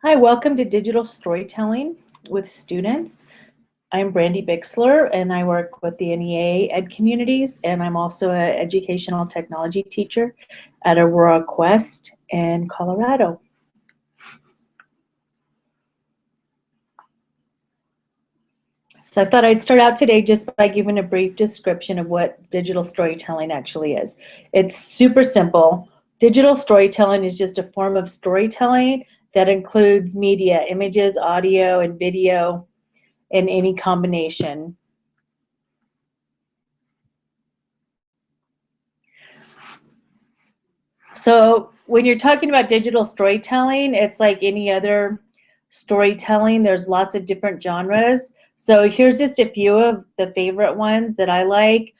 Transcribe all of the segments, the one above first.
Hi, welcome to Digital Storytelling with Students. I'm Brandy Bixler and I work with the NEA Edcommunities, and I'm also an educational technology teacher at Aurora Quest in Colorado. So I thought I'd start out today just by giving a brief description of what digital storytelling actually is. It's super simple. Digital storytelling is just a form of storytelling that includes media, images, audio, and video in any combination. So when you're talking about digital storytelling, it's like any other storytelling. There's lots of different genres. So here's just a few of the favorite ones that I like.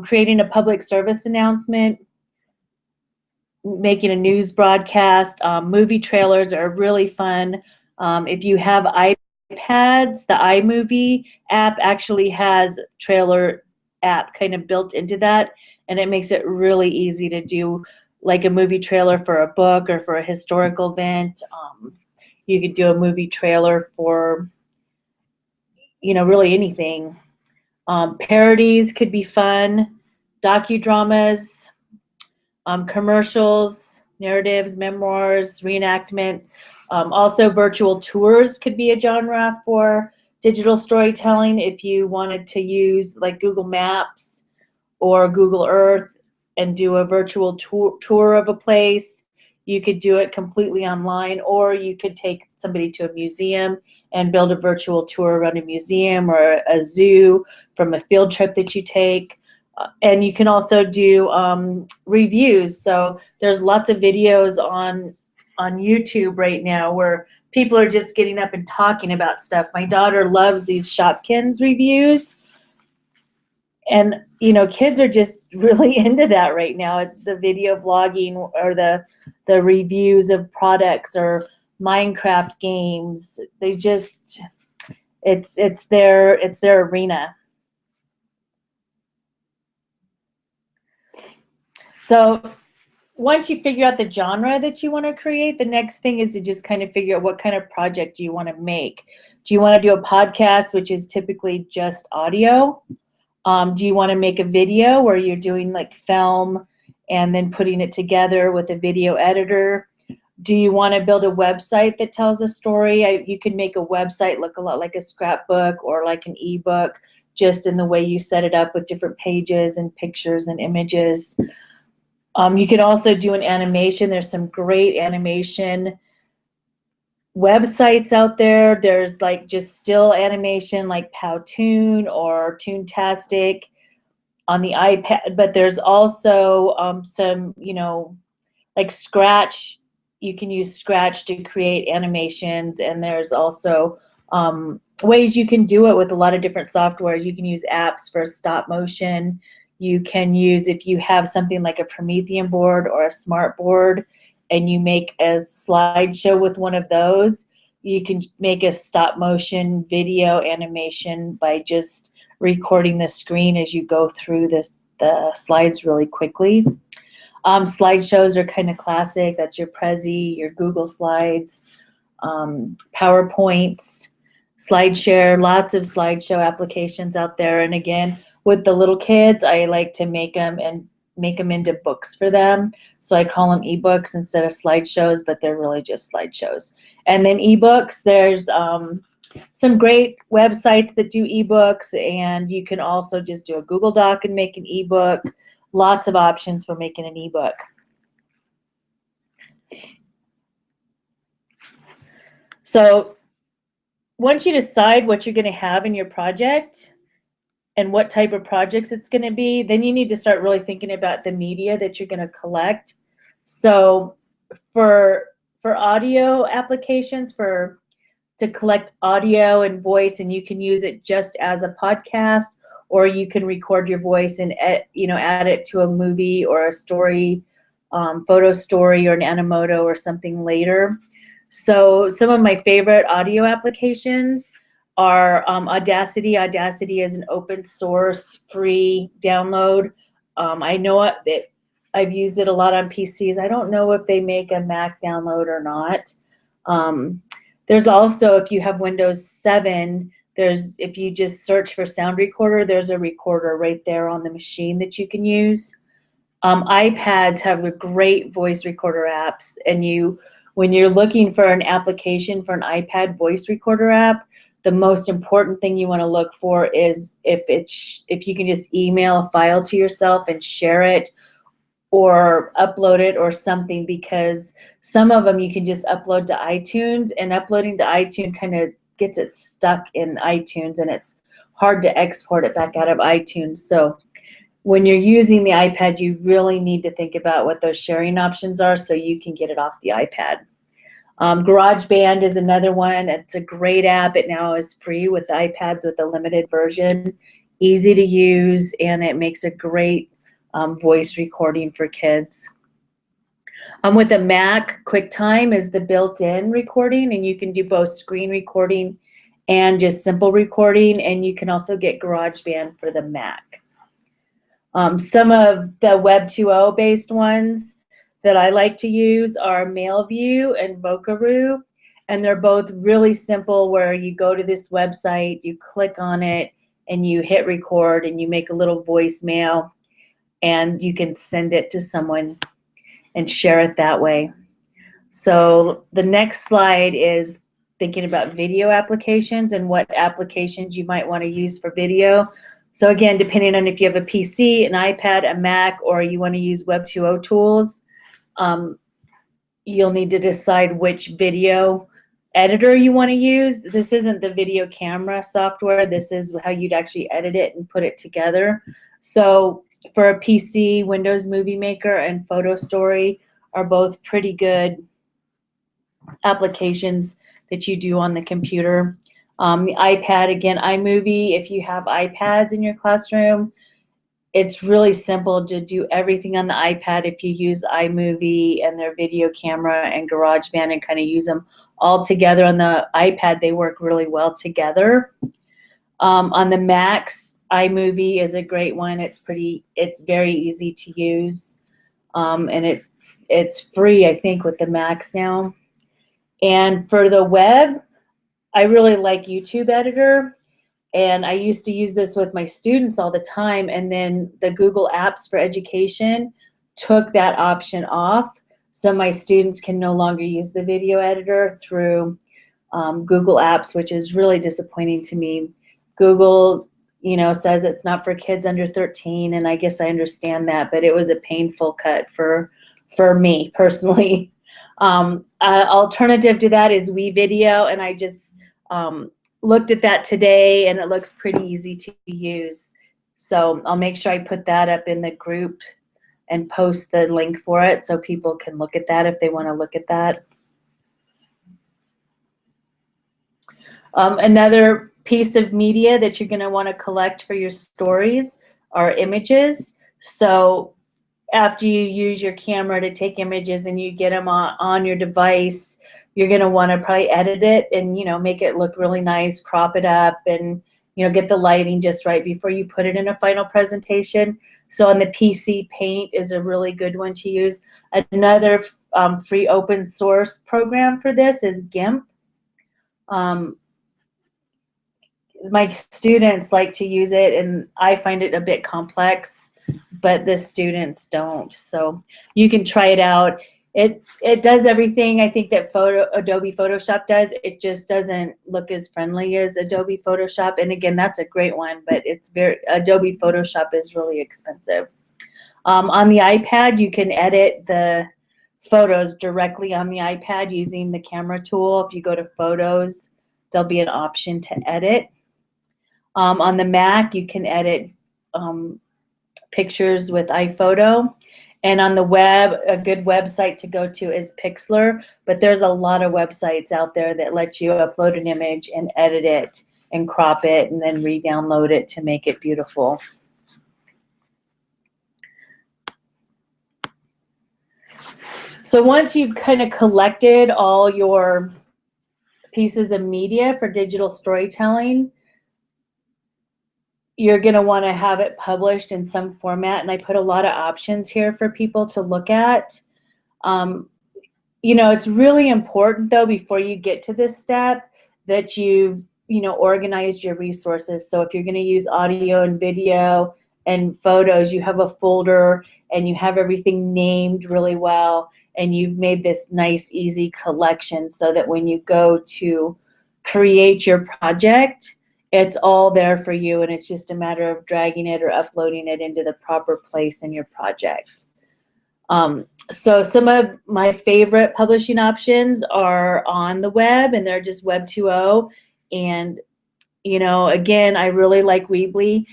Creating a public service announcement, making a news broadcast. Movie trailers are really fun. If you have iPads, the iMovie app actually has trailer app kind of built into that, and it makes it really easy to do like a movie trailer for a book or for a historical event. You could do a movie trailer for, really anything. Parodies could be fun, docudramas, commercials, narratives, memoirs, reenactment. Also, virtual tours could be a genre for digital storytelling. If you wanted to use like Google Maps or Google Earth and do a virtual tour of a place, you could do it completely online, or you could take somebody to a museum and build a virtual tour around a museum or a zoo from a field trip that you take. And you can also do reviews. So there's lots of videos on YouTube right now where people are just getting up and talking about stuff. My daughter loves these Shopkins reviews. And, kids are just really into that right now. The video vlogging or the reviews of products or Minecraft games. They just, it's their arena. So once you figure out the genre that you want to create, the next thing is to just kind of figure out what kind of project do you want to make. Do you want to do a podcast, which is typically just audio? Do you want to make a video where you're doing like film and then putting it together with a video editor? Do you want to build a website that tells a story? You can make a website look a lot like a scrapbook or like an ebook, just in the way you set it up with different pages and pictures and images. You can also do an animation. There's some great animation websites out there. There's like just still animation like Powtoon or Toontastic on the iPad, but there's also some, like Scratch. You can use Scratch to create animations, and there's also ways you can do it with a lot of different softwares. You can use apps for stop motion. You can use, if you have something like a Promethean board or a smart board, and you make a slideshow with one of those, you can make a stop motion video animation by just recording the screen as you go through the slides really quickly. Slideshows are kind of classic. That's your Prezi, your Google Slides, PowerPoints, SlideShare, lots of slideshow applications out there. And again, with the little kids, I like to make them into books for them. So I call them ebooks instead of slideshows, but they're really just slideshows. And then ebooks, there's some great websites that do ebooks, and you can also just do a Google Doc and make an ebook. Lots of options for making an ebook. So once you decide what you're going to have in your project and what type of projects it's going to be, then you need to start really thinking about the media that you're going to collect. So for audio applications, to collect audio and voice, and you can use it just as a podcast, or you can record your voice and add it to a movie or a story, photo story or an Animoto or something later. So some of my favorite audio applications are Audacity. Audacity is an open source free download. I know that I've used it a lot on PCs. I don't know if they make a Mac download or not. There's also, if you have Windows 7, if you just search for sound recorder, there's a recorder right there on the machine that you can use. iPads have a great voice recorder apps, and when you're looking for an application for an iPad voice recorder app, the most important thing you want to look for is if you can just email a file to yourself and share it or upload it or something, because some of them you can just upload to iTunes, and uploading to iTunes kind of gets it stuck in iTunes, and it's hard to export it back out of iTunes. So when you're using the iPad, you really need to think about what those sharing options are so you can get it off the iPad. GarageBand is another one. It's a great app. It now is free with the iPads with a limited version. Easy to use, and it makes a great voice recording for kids. With the Mac, QuickTime is the built-in recording, and you can do both screen recording and just simple recording, and you can also get GarageBand for the Mac. Some of the Web 2.0 based ones that I like to use are MailView and Vocaroo, and they're both really simple, where you go to this website, you click on it, and you hit record, and you make a little voicemail, and you can send it to someone and share it that way. So the next slide is thinking about video applications and what applications you might want to use for video. So again, depending on if you have a PC, an iPad, a Mac, or you want to use Web 2.0 tools, you'll need to decide which video editor you want to use. This isn't the video camera software. This is how you'd actually edit it and put it together. So for a PC, Windows Movie Maker and Photo Story are both pretty good applications that you do on the computer. The iPad, again, iMovie, if you have iPads in your classroom, it's really simple to do everything on the iPad if you use iMovie and their video camera and GarageBand and kind of use them all together on the iPad. They work really well together. On the Macs, iMovie is a great one. It's very easy to use, and it's free, I think, with the Macs now. And for the web, I really like YouTube Editor, and I used to use this with my students all the time, and then the Google Apps for Education took that option off, so my students can no longer use the video editor through Google Apps, which is really disappointing to me. Google, says it's not for kids under 13, and I guess I understand that, but it was a painful cut for me personally. Alternative to that is WeVideo, and I just looked at that today, and it looks pretty easy to use. So I'll make sure I put that up in the group and post the link for it so people can look at that if they want to look at that. Another piece of media that you're going to want to collect for your stories are images. So after you use your camera to take images and you get them on your device, you're going to want to probably edit it and make it look really nice, crop it up, and get the lighting just right before you put it in a final presentation. So on the PC, Paint is a really good one to use. Another free open source program for this is GIMP. My students like to use it, and I find it a bit complex, but the students don't. So you can try it out. It does everything I think that Adobe Photoshop does. It just doesn't look as friendly as Adobe Photoshop. And again, that's a great one, but Adobe Photoshop is really expensive. On the iPad, you can edit the photos directly on the iPad using the camera tool. If you go to Photos, there'll be an option to edit. On the Mac, you can edit pictures with iPhoto. And on the web, a good website to go to is Pixlr, but there's a lot of websites out there that let you upload an image and edit it and crop it and then re-download it to make it beautiful. So once you've kind of collected all your pieces of media for digital storytelling, you're going to want to have it published in some format, and I put a lot of options here for people to look at. you know, it's really important though, before you get to this step, that you've, you know, organized your resources. So if you're going to use audio and video and photos, you have a folder and you have everything named really well, and you've made this nice, easy collection so that when you go to create your project, it's all there for you, and it's just a matter of dragging it or uploading it into the proper place in your project. So some of my favorite publishing options are on the web, and they're just Web 2.0. And, you know, again, I really like Weebly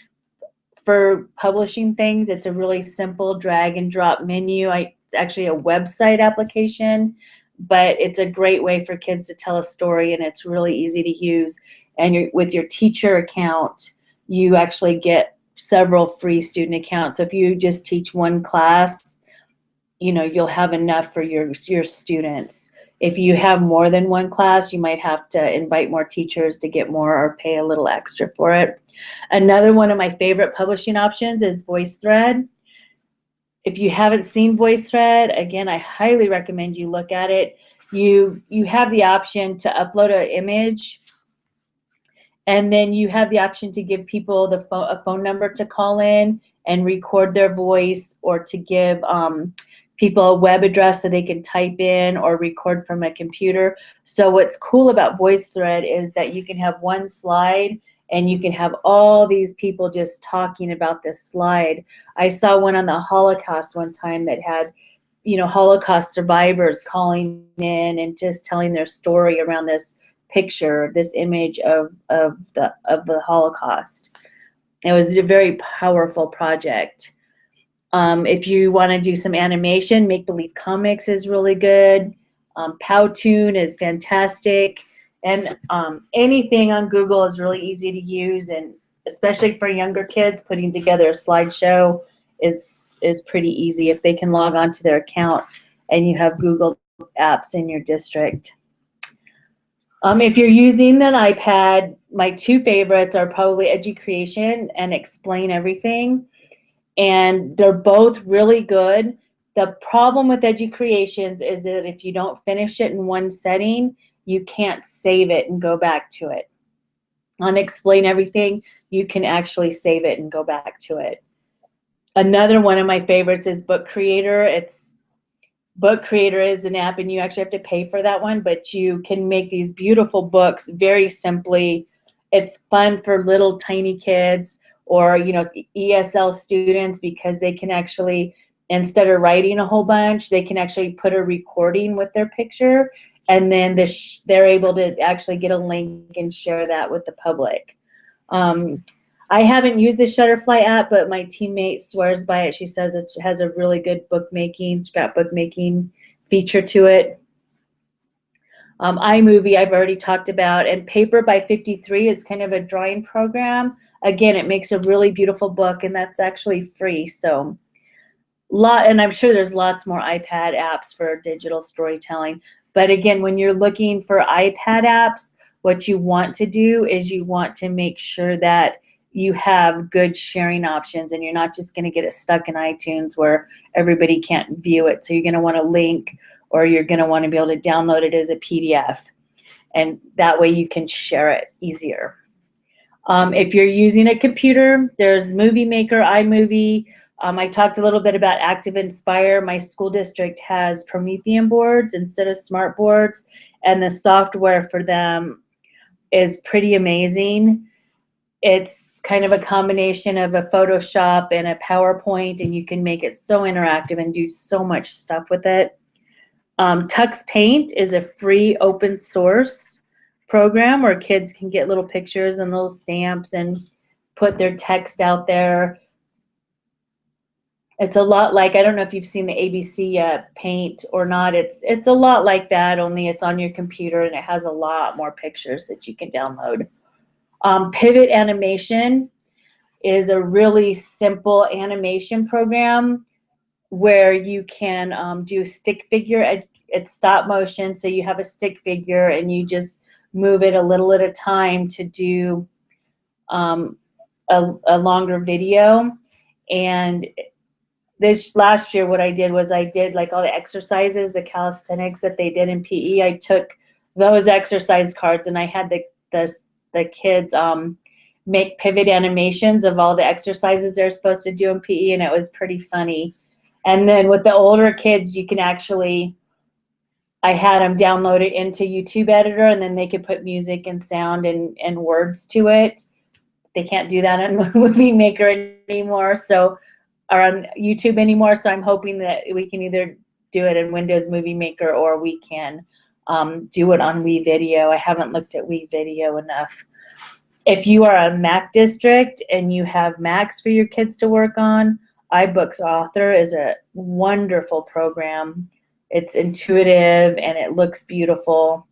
for publishing things. It's a really simple drag and drop menu. It's actually a website application, but it's a great way for kids to tell a story, and it's really easy to use. And with your teacher account, you actually get several free student accounts. So if you just teach one class, you know, you'll have enough for your students. If you have more than one class, you might have to invite more teachers to get more or pay a little extra for it. Another one of my favorite publishing options is VoiceThread. If you haven't seen VoiceThread, again, I highly recommend you look at it. You have the option to upload an image, and then you have the option to give people a phone number to call in and record their voice, or to give people a web address so they can type in or record from a computer. So what's cool about VoiceThread is that you can have one slide and you can have all these people just talking about this slide. I saw one on the Holocaust one time that had, you know, Holocaust survivors calling in and just telling their story around this picture, this image of the Holocaust. It was a very powerful project. If you want to do some animation, Make Believe Comics is really good. Powtoon is fantastic. And anything on Google is really easy to use, and especially for younger kids, putting together a slideshow is pretty easy if they can log on to their account and you have Google apps in your district. If you're using an iPad, my two favorites are probably Educreation and Explain Everything. And they're both really good. The problem with Educreations is that if you don't finish it in one setting, you can't save it and go back to it. On Explain Everything, you can actually save it and go back to it. Another one of my favorites is Book Creator. Book Creator is an app, and you actually have to pay for that one, but you can make these beautiful books very simply. It's fun for little tiny kids, or, you know, ESL students, because they can actually, instead of writing a whole bunch, they can actually put a recording with their picture, and then they're able to actually get a link and share that with the public. I haven't used the Shutterfly app, but my teammate swears by it. She says it has a really good scrapbook making feature to it. iMovie I've already talked about, and Paper by 53 is kind of a drawing program. Again, it makes a really beautiful book, and that's actually free. So and I'm sure there's lots more iPad apps for digital storytelling. But again, when you're looking for iPad apps, what you want to do is you want to make sure that you have good sharing options, and you're not just going to get it stuck in iTunes where everybody can't view it. So you're going to want to link, or you're going to want to be able to download it as a PDF, and that way you can share it easier. If you're using a computer, there's Movie Maker, iMovie. I talked a little bit about Active Inspire. My school district has Promethean boards instead of smart boards, and the software for them is pretty amazing. It's kind of a combination of a Photoshop and a PowerPoint, and you can make it so interactive and do so much stuff with it. Tux Paint is a free open source program where kids can get little pictures and little stamps and put their text out there. It's a lot like, I don't know if you've seen the ABC Paint or not. It's a lot like that, only it's on your computer, and it has a lot more pictures that you can download. Pivot Animation is a really simple animation program where you can do stick figure at stop motion. So you have a stick figure and you just move it a little at a time to do a longer video. And this last year, what I did was I did like all the exercises, the calisthenics that they did in PE. I took those exercise cards and I had the kids make pivot animations of all the exercises they're supposed to do in PE, and it was pretty funny. And then with the older kids, you can actually, I had them download it into YouTube editor, and then they could put music and sound and words to it. They can't do that on Movie Maker anymore, so, or on YouTube anymore. So I'm hoping that we can either do it in Windows Movie Maker or we can do it on WeVideo. I haven't looked at WeVideo enough. If you are a Mac district and you have Macs for your kids to work on, iBooks Author is a wonderful program. It's intuitive and it looks beautiful.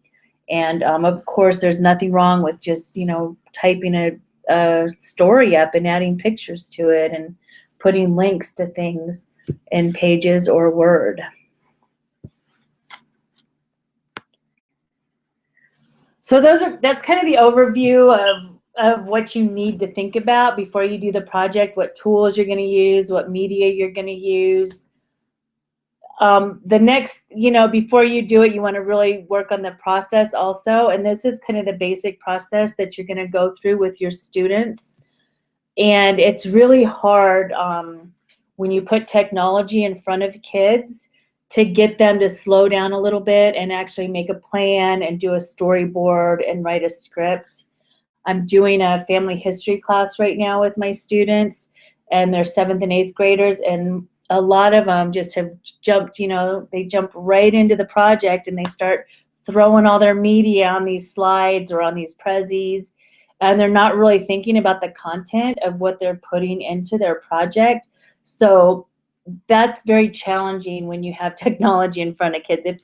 And of course, there's nothing wrong with just, you know, typing a story up and adding pictures to it and putting links to things in Pages or Word. So that's kind of the overview of what you need to think about before you do the project, what tools you're going to use, what media you're going to use. The next, you know, before you do it, you want to really work on the process also. And this is kind of the basic process that you're going to go through with your students. And it's really hard when you put technology in front of kids to get them to slow down a little bit and actually make a plan and do a storyboard and write a script. I'm doing a family history class right now with my students, and they're 7th and 8th graders, and a lot of them just have jumped, you know, they jump right into the project and they start throwing all their media on these slides or on these prezzies, and they're not really thinking about the content of what they're putting into their project. So that's very challenging when you have technology in front of kids. If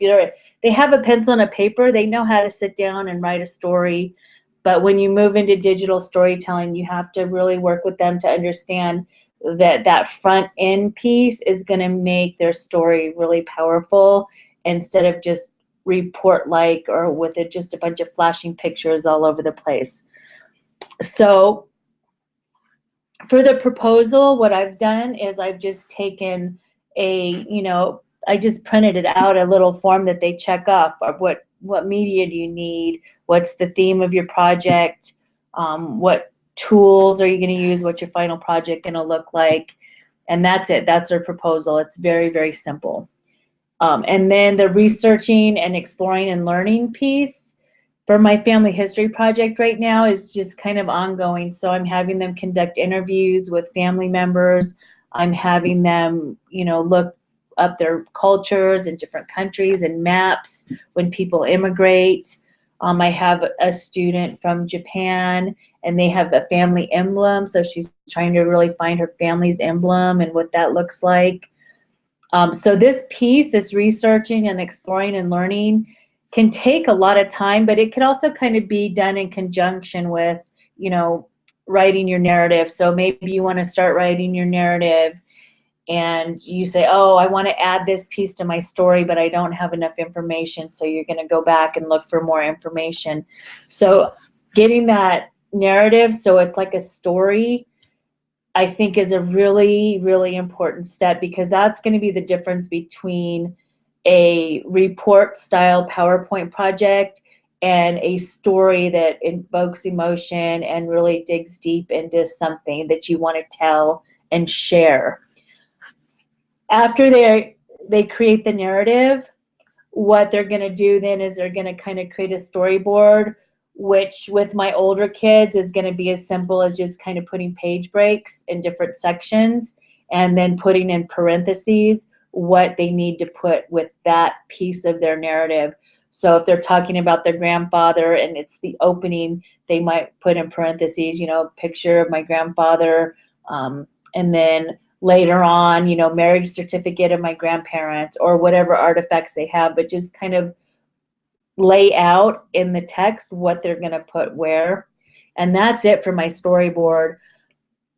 they have a pencil and a paper, they know how to sit down and write a story. But when you move into digital storytelling, you have to really work with them to understand that that front end piece is going to make their story really powerful instead of just report-like or with it just a bunch of flashing pictures all over the place. So for the proposal, what I've done is I've just taken a, you know, I just printed it out, a little form that they check off of what media do you need, what's the theme of your project, what tools are you going to use, what's your final project going to look like, and that's it. That's their proposal. It's very, very simple. And then the researching and exploring and learning piece for my family history project right now is just kind of ongoing. So I'm having them conduct interviews with family members. I'm having them, you know, look up their cultures in different countries and maps when people immigrate. I have a student from Japan, and they have a family emblem. So she's trying to really find her family's emblem and what that looks like. So this piece, this researching and exploring and learning, can take a lot of time, but it can also kind of be done in conjunction with, you know, writing your narrative. So maybe you want to start writing your narrative and you say, oh, I want to add this piece to my story, but I don't have enough information. So you're going to go back and look for more information. So getting that narrative so it's like a story, I think is a really, really important step, because that's going to be the difference between a report style PowerPoint project and a story that invokes emotion and really digs deep into something that you want to tell and share. After they create the narrative, what they're going to do then is they're going to kind of create a storyboard, which with my older kids is going to be as simple as just kind of putting page breaks in different sections and then putting in parentheses what they need to put with that piece of their narrative. So if they're talking about their grandfather and it's the opening, they might put in parentheses, you know, picture of my grandfather, and then later on, you know, marriage certificate of my grandparents, or whatever artifacts they have, but just kind of lay out in the text what they're going to put where. And that's it for my storyboard.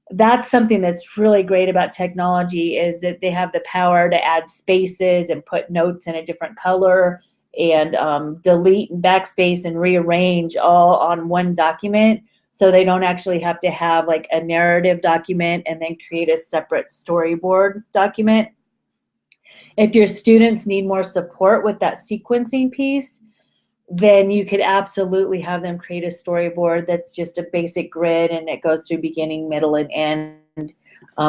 That's something that's really great about technology, is that they have the power to add spaces and put notes in a different color and delete and backspace and rearrange all on one document. so they don't actually have to have like a narrative document and then create a separate storyboard document. If your students need more support with that sequencing piece, then you could absolutely have them create a storyboard that's just a basic grid and it goes through beginning, middle, and end.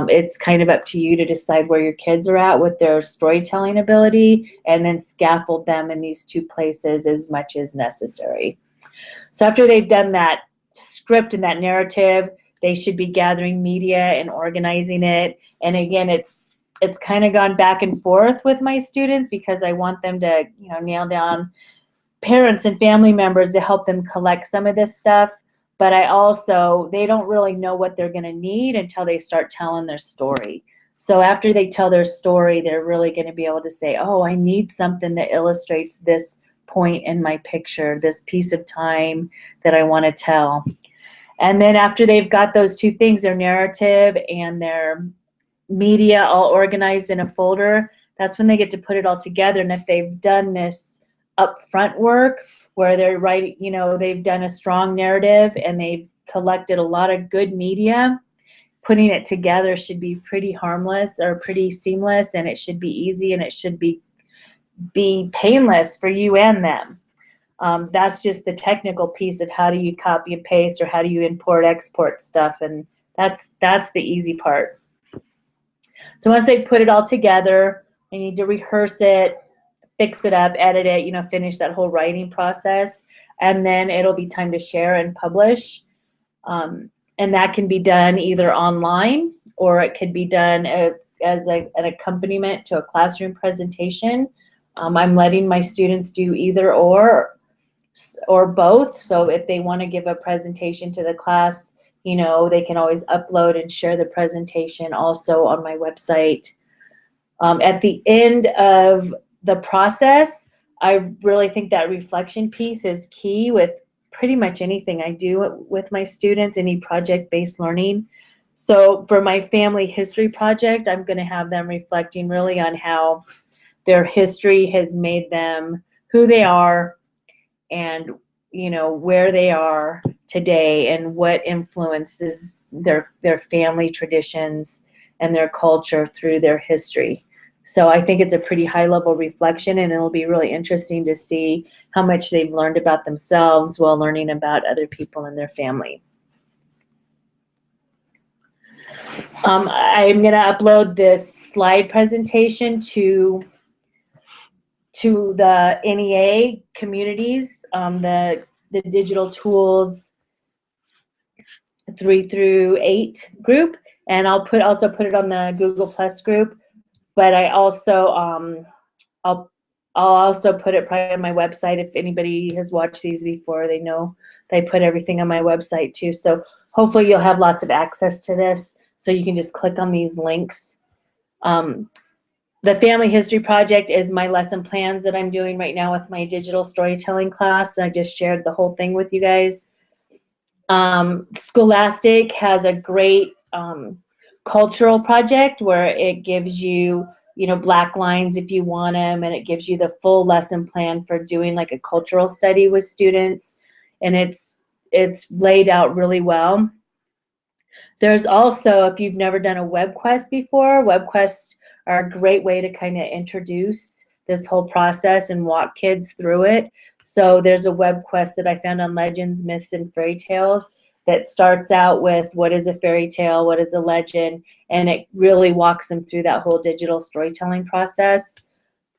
It's kind of up to you to decide where your kids are at with their storytelling ability and then scaffold them in these two places as much as necessary. So after they've done that script and that narrative, they should be gathering media and organizing it. And again, it's kind of gone back and forth with my students because I want them to, nail down parents and family members to help them collect some of this stuff. But they don't really know what they're going to need until they start telling their story. So after they tell their story, they're really going to be able to say, oh, I need something that illustrates this point in my picture, this piece of time that I want to tell. And then after they've got those two things, their narrative and their media all organized in a folder, that's when they get to put it all together. And if they've done this upfront work where they're writing, they've done a strong narrative and they've collected a lot of good media, putting it together should be pretty harmless or pretty seamless, and it should be easy and it should be painless for you and them. That's just the technical piece of how do you copy and paste or how do you import, export stuff, and that's the easy part. So once they put it all together, they need to rehearse it, fix it up, edit it, finish that whole writing process, and then it'll be time to share and publish. And that can be done either online or it could be done as an accompaniment to a classroom presentation. I'm letting my students do either or both. So if they want to give a presentation to the class, they can always upload and share the presentation also on my website. At the end of the process, I really think that reflection piece is key with pretty much anything I do with my students, any project-based learning. So for my family history project, I'm going to have them reflecting really on how their history has made them who they are and, where they are today and what influences their family traditions and their culture through their history. So I think it's a pretty high level reflection, and it'll be really interesting to see how much they've learned about themselves while learning about other people in their family. I'm going to upload this slide presentation to the NEA communities, the digital tools 3 through 8 group, and I'll also put it on the Google Plus group. But I also I'll also put it probably on my website. If anybody has watched these before, they know that I put everything on my website too. So hopefully you'll have lots of access to this, so you can just click on these links. The Family History Project is my lesson plans that I'm doing right now with my digital storytelling class. I just shared the whole thing with you guys. Scholastic has a great cultural project where it gives you, black lines if you want them, and it gives you the full lesson plan for doing like a cultural study with students, and it's laid out really well. There's also, if you've never done a web quest before, web quests are a great way to kind of introduce this whole process and walk kids through it. So there's a web quest that I found on Legends, Myths, and Fairy Tales that starts out with what is a fairy tale, what is a legend, and it really walks them through that whole digital storytelling process.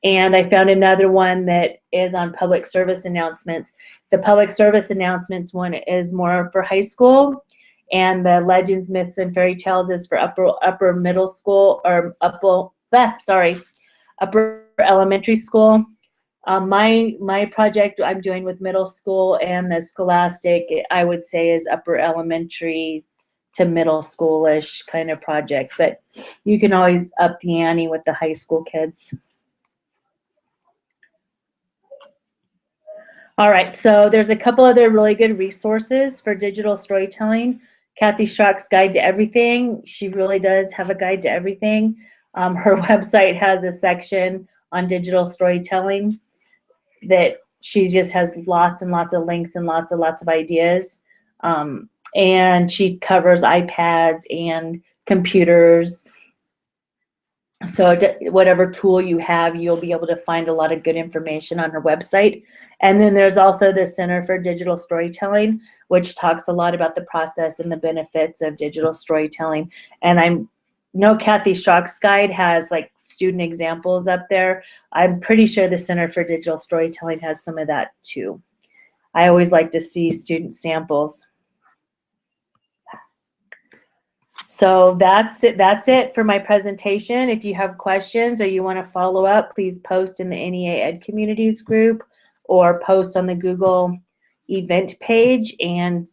And I found another one that is on public service announcements. The public service announcements one is more for high school, and the Legends, Myths, and Fairy Tales is for upper middle school, or upper elementary school. My project I'm doing with middle school and the Scholastic, I would say, is upper elementary to middle schoolish kind of project, but you can always up the ante with the high school kids. All right, so there's a couple other really good resources for digital storytelling. Kathy Schrock's Guide to Everything. She really does have a guide to everything. Her website has a section on digital storytelling that she just has lots and lots of links and lots of ideas. and she covers iPads and computers. So whatever tool you have, you'll be able to find a lot of good information on her website. And then there's also the Center for Digital Storytelling, which talks a lot about the process and the benefits of digital storytelling. And I know Kathy Schrock's guide has like student examples up there. I'm pretty sure the Center for Digital Storytelling has some of that too. I always like to see student samples. So that's it for my presentation. If you have questions or you want to follow up, please post in the NEA Edcommunities group or post on the Google event page, and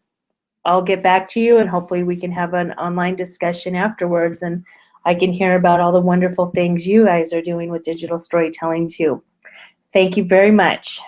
I'll get back to you, and hopefully we can have an online discussion afterwards, and I can hear about all the wonderful things you guys are doing with digital storytelling too. Thank you very much.